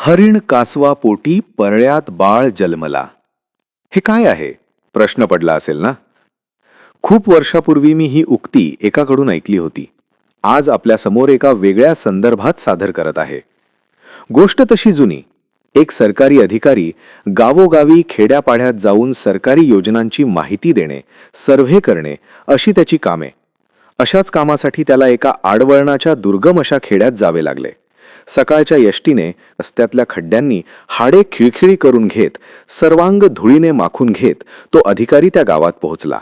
हरिण कासवा पोटी परळ्यात बाळ जन्मला. हे काय आहे? प्रश्न पडला असेल ना. खूप वर्षापूर्वी मी ही उक्ती एकाकडून ऐकली होती. आज आपल्या समोर एका वेगळ्या संदर्भात सादर करत आहे. गोष्ट तशी जुनी. एक सरकारी अधिकारी गावोगावी खेड्यापाड्यात जाऊन सरकारी योजनांची माहिती देणे, सर्व्हे करणे अशी त्याची कामे. अशाच कामासाठी त्याला एका आडवळणाच्या दुर्गम अशा खेड्यात जावे लागले. सकाळच्या यष्टीने रस्त्यातल्या खड्ड्यांनी हाडे खिळखिळी करून घेत, सर्वांग धुळीने माखून घेत तो अधिकारी त्या गावात पोहोचला.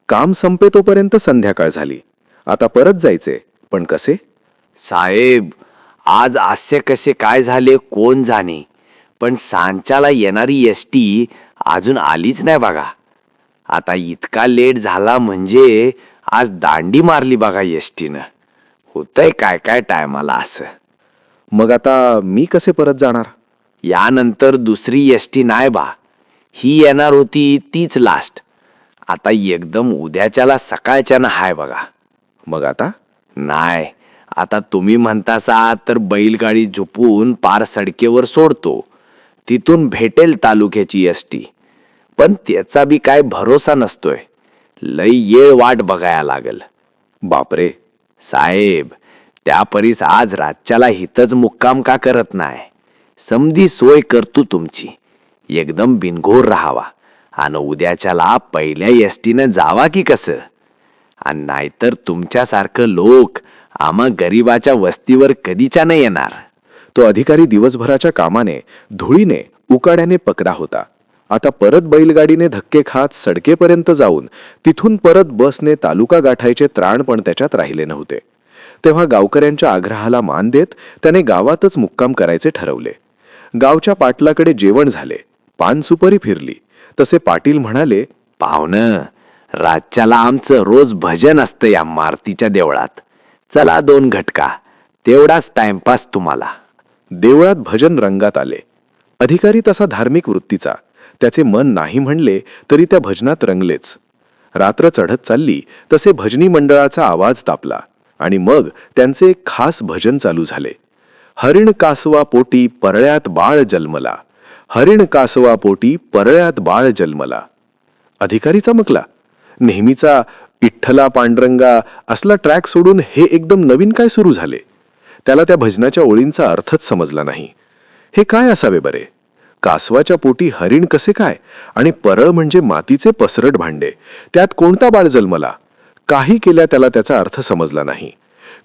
काम संपेतोपर्यंत संध्याकाळ झाली. आता परत जायचे, पण कसे? साहेब, आज असे कसे काय झाले कोण जाणे, पण सांच्याला येणारी एसटी अजून आलीच नाही बघा. आता इतका लेट झाला म्हणजे आज दांडी मारली बघा एसटीनं. होतंय काय काय टायमाला असं. मग आता मी कसे परत जाणार? यानंतर दुसरी एसटी नाही बा. ही येणार होती तीच लास्ट. आता एकदम उद्याच्याला सकाळच्यानं हाय बघा. मग आता? नाही, आता तुम्ही म्हणतासा तर बैलगाडी झोपून पार सडकेवर सोडतो. तिथून भेटेल तालुक्याची एसटी. पण त्याचा बी काय भरोसा नसतोय. लई येळ वाट बघायला लागल. बापरे. साहेब, त्या परीस आज रातच्याला हितच मुक्काम का करत नाही? समधी सोय करतो तुमची. एकदम बिनघोर राहावा आणि उद्याच्याला पहिल्या एसटीनं जावा की कसं. आणि नाहीतर तुमच्यासारखं लोक आम्हा गरिबाच्या वस्तीवर कधीच्या नाही येणार. तो अधिकारी दिवसभराच्या कामाने, धुळीने, उकाड्याने पकरा होता. आता परत बैलगाडीने धक्के खात सडकेपर्यंत जाऊन तिथून परत बसने तालुका गाठायचे त्राण पण त्याच्यात राहिले नव्हते. तेव्हा गावकऱ्यांच्या आग्रहाला मान देत त्याने गावातच मुक्काम करायचे ठरवले. गावच्या पाटलाकडे जेवण झाले, पान सुपारी फिरली. तसे पाटील म्हणाले, पाहुणं, रातच्याला आमचं रोज भजन असतं या मारुतीच्या देवळात. चला 2 घटका, तेवढाच टाइमपास तुम्हाला. देवळात भजन रंगात आले. अधिकारी तसा धार्मिक वृत्तीचा. त्याचे मन नाही म्हणले तरी त्या भजनात रंगलेच. रात्र चढत चालली तसे भजनी मंडळाचा आवाज तापला आणि मग त्यांचे एक खास भजन चालू झाले. हरिण कासवा पोटी परळ्यात बाळ जन्मला. हरिण कासवा पोटी परळ्यात बाळ जन्मला. अधिकारी चमकला. नेहमीचा इठ्ठला पांडुरंगा असला ट्रॅक सोडून हे एकदम नवीन काय सुरू झाले? त्याला त्या भजनाच्या ओळींचा अर्थच समजला नाही. हे काय असावे बरे? कासवाच्या पोटी हरिण कसे काय? आणि परळ म्हणजे मातीचे पसरट भांडे. त्यात कोणता बाळ जन्मला? काही केल्या त्याला त्याचा अर्थ समजला नाही.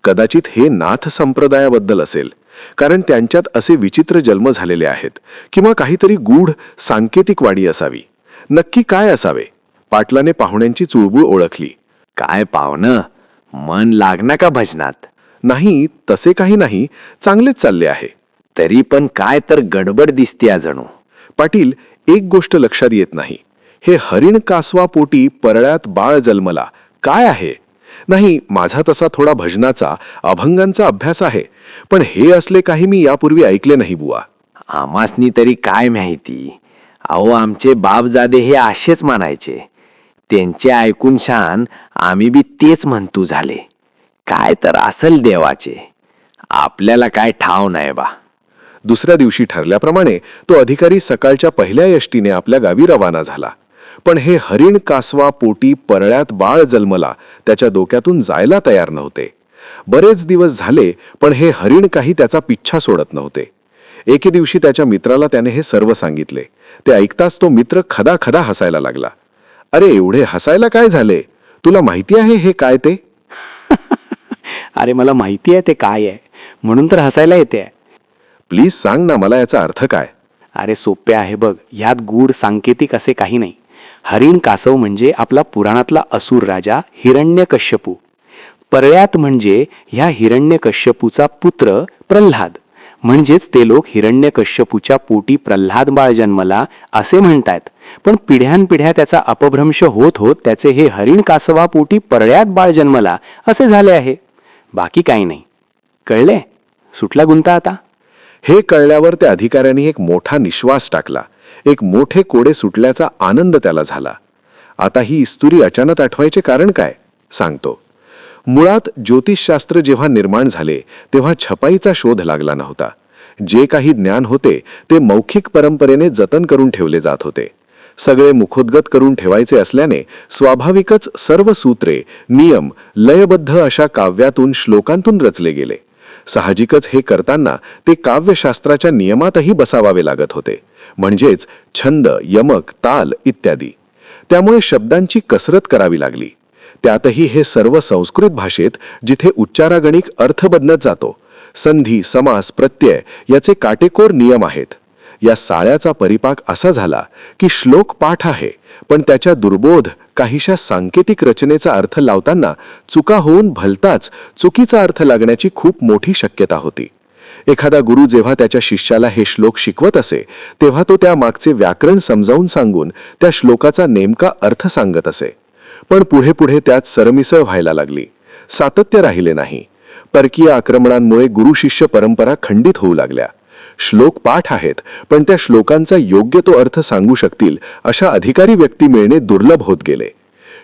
कदाचित हे नाथ संप्रदायाबद्दल असेल, कारण त्यांच्यात असे विचित्र जन्म झालेले आहेत. किंवा काहीतरी गूढ सांकेतिक वाणी असावी. नक्की काय असावे? पाटलाने पाहुण्यांची चुळबुळ ओळखली. काय पाहुणं, मन लागना का भजनात? नाही, तसे काही नाही, चांगलेच चालले आहे. तरी पण काय तर गडबड दिसते जणू. पाटील, एक गोष्ट लक्षात येत नाही. हे हरिण कासवा पोटी परळ्यात बाळ जन्मला काय आहे? नाही, माझा तसा थोडा भजनाचा, अभंगांचा अभ्यास आहे, पण हे असले काही मी यापूर्वी ऐकले नाही बुवा. आमासनी तरी काय माहिती. अहो, आमचे बापजादे हे असेच म्हणायचे. त्यांचे ऐकून शान आम्ही बी तेच म्हणतो झाले. काय तर असल देवाचे, आपल्याला काय ठाव नाही बा. दुसऱ्या दिवशी ठरल्याप्रमाणे तो अधिकारी सकाळच्या पहिल्या एसटीने आपल्या गावी रवाना झाला. पण हे हरिण कासवा पोटी परळ्यात बाळ जन्मला त्याच्या डोक्यातून जायला तयार नव्हते. बरेच दिवस झाले, पण हे हरिण काही त्याचा पिच्छा सोडत नव्हते. एके दिवशी त्याच्या मित्राला त्याने हे सर्व सांगितले. ते ऐकताच तो मित्र खदाखदा हसायला लागला. अरे, एवढे हसायला काय झाले? तुला माहिती आहे हे काय ते? अरे, मला माहिती आहे ते काय आहे, म्हणून तर हसायला येते. प्लीज सांग ना, मला याचा अर्थ काय? अरे, सोपे आहे बघ. यात गूढ सांकेतिक असे काही नाही. हरिण कासव म्हणजे आपला पुराणातला असुर राजा हिरण्यकश्यपू. परळ्यात म्हणजे ह्या हिरण्यकश्यपूचा पुत्र प्रल्हाद. म्हणजेच ते लोक हिरण्यकश्यपूच्या पोटी प्रल्हाद बाळ जन्मला असे म्हणतायत. पण पिढ्यानपिढ्या त्याचा अपभ्रंश होत होत त्याचे हे हरिण कासवा पोटी परळ्यात बाळ जन्मला असे झाले आहे. बाकी काही नाही. कळले? सुटला गुंता आता? हे कळल्यावर त्या अधिकाऱ्यांनी एक मोठा निश्वास टाकला. एक मोठे कोडे सुटल्याचा आनंद त्याला झाला. आता ही इस्तुरी अचानक आठवायचे कारण काय? सांगतो. मुळात ज्योतिषशास्त्र जेव्हा निर्माण झाले तेव्हा छपाईचा शोध लागला नव्हता. जे काही ज्ञान होते ते मौखिक परंपरेने जतन करून ठेवले जात होते. सगळे मुखोद्गत करून ठेवायचे असल्याने स्वाभाविकच सर्व सूत्रे, नियम लयबद्ध अशा काव्यातून, श्लोकांतून रचले गेले. साहजिकच हे करताना ते काव्यशास्त्राच्या नियमातही बसावावे लागत होते, म्हणजेच छंद, यमक, ताल इत्यादी. त्यामुळे शब्दांची कसरत करावी लागली. त्यातही हे सर्व संस्कृत भाषेत, जिथे उच्चारागणिक अर्थ बदलत जातो. संधी, समास, प्रत्यय याचे काटेकोर नियम आहेत. या साळ्याचा परिपाक असा झाला की श्लोक पाठ आहे, पण त्याच्या दुर्बोध काहीशा सांकेतिक रचनेचा अर्थ लावताना चुका होऊन भलताच चुकीचा अर्थ लागण्याची खूप मोठी शक्यता होती. एखादा गुरु जेव्हा त्याच्या शिष्याला हे श्लोक शिकवत असे, तेव्हा तो त्या मागचे व्याकरण समजावून सांगून त्या श्लोकाचा नेमका अर्थ सांगत असे. पण पुढे पुढे त्यात सरमिसळ व्हायला लागली. सातत्य राहिले नाही. परकीय आक्रमणांमुळे गुरु शिष्य परंपरा खंडित होऊ लागल्या. श्लोक पाठ आहेत, पण त्या श्लोकांचा योग्य तो अर्थ सांगू शकतील अशा अधिकारी व्यक्ती मिळणे दुर्लभ होत गेले.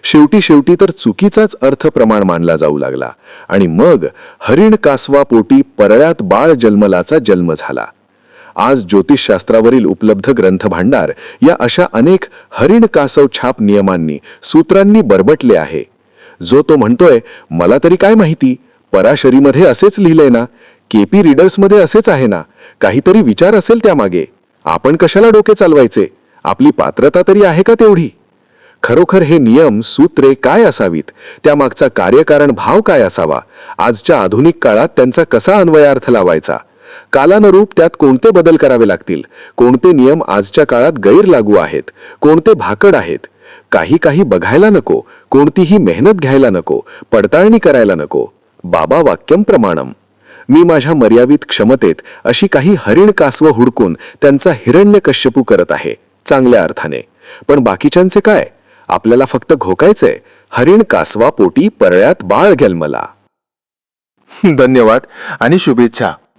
शेवटी तर चुकीचाच अर्थ प्रमाण मानला जाऊ लागला आणि मग हरिण कासवा पोटी परळ्यात बाळ जन्मलाचा जन्म झाला. आज ज्योतिषशास्त्रावरील उपलब्ध ग्रंथभांडार या अशा अनेक हरिण कासव छाप नियमांनी, सूत्रांनी बरबटले आहे. जो तो म्हणतोय, मला तरी काय माहिती, पराशरीमध्ये असेच लिहिलंय ना, केपी रीडर्समध्ये असेच आहे ना, काहीतरी विचार असेल त्यामागे, आपण कशाला डोके चालवायचे, आपली पात्रता तरी आहे का तेवढी. खरोखर हे नियम, सूत्रे काय असावीत, त्यामागचा कार्यकारण भाव काय असावा, आजच्या आधुनिक काळात त्यांचा कसा अन्वयार्थ लावायचा, कालानुरूप त्यात कोणते बदल करावे लागतील, कोणते नियम आजच्या काळात गैर लागू आहेत, कोणते भाकड आहेत, काही बघायला नको, कोणतीही मेहनत घ्यायला नको, पडताळणी करायला नको. बाबा वाक्यम प्रमाणम. मी माझ्या मर्यादित क्षमतेत अशी काही हरिण कासव हुडकून त्यांचा हिरण्यकश्यपू करत आहे, चांगल्या अर्थाने. पण बाकीच्यांचे काय? आपल्याला फक्त घोकायचंय, हरिण कासवा पोटी परळ्यात बाळ जन्मला. धन्यवाद आणि शुभेच्छा.